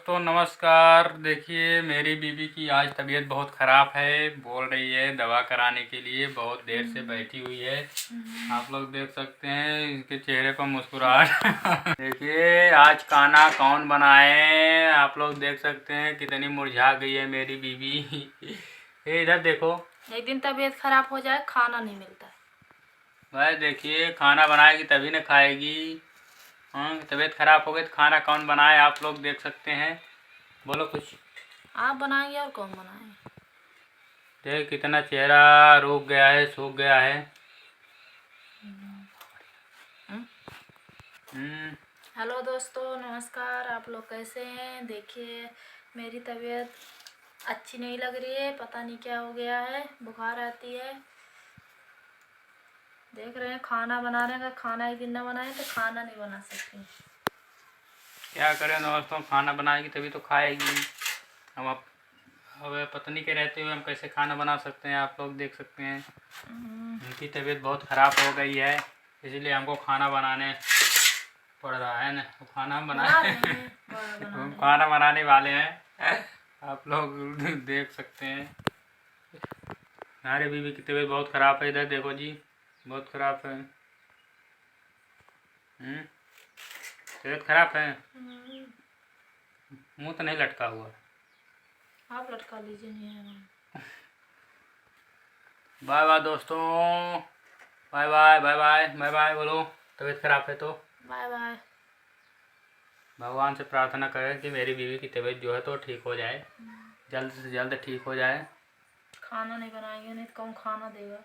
दोस्तों नमस्कार। देखिए मेरी बीवी की आज तबीयत बहुत ख़राब है, बोल रही है दवा कराने के लिए, बहुत देर से बैठी हुई है। आप लोग देख सकते हैं इसके चेहरे पर मुस्कुराहट। देखिए आज खाना कौन बनाए, आप लोग देख सकते हैं कितनी मुरझा गई है मेरी बीवी। ये इधर देखो, एक दिन तबीयत खराब हो जाए खाना नहीं मिलता। भाई देखिए खाना बनाएगी तभी ना खाएगी। हाँ तबीयत खराब हो गई तो खाना कौन बनाए, आप लोग देख सकते हैं। बोलो कुछ। आप बनाएंगे और कौन बनाएंगे? देख कितना चेहरा रूख गया है, सूख गया है। हेलो दोस्तों नमस्कार, आप लोग कैसे हैं? देखिए मेरी तबीयत अच्छी नहीं लग रही है, पता नहीं क्या हो गया है, बुखार आती है। देख रहे हैं खाना बना रहे हैं, खाना एक दिन ना बनाए तो खाना नहीं बना सकते। क्या करें दोस्तों, खाना बनाएगी तभी तो खाएगी। अब पत्नी के रहते हुए हम कैसे खाना बना सकते हैं, आप लोग देख सकते हैं। उनकी तबीयत बहुत ख़राब हो गई है, इसलिए हमको खाना बनाने पड़ रहा है ना। तो खाना हम हम खाना बनाने वाले हैं। आप लोग देख सकते हैं हमारे बीवी की तबीयत बहुत ख़राब है। इधर देखो जी, बहुत ख़राब है। तबीयत खराब है, मुंह तो नहीं लटका हुआ। आप लटका लीजिए, नहीं है। बाय बाय दोस्तों, bye bye bye bye bye bye बोलो। तबीयत खराब है तो बाय बाय। भगवान से प्रार्थना करें कि मेरी बीवी की तबीयत जो है तो ठीक हो जाए, जल्द से जल्द ठीक हो जाए। खाना नहीं बनाएंगे नहीं तो कौन खाना देगा?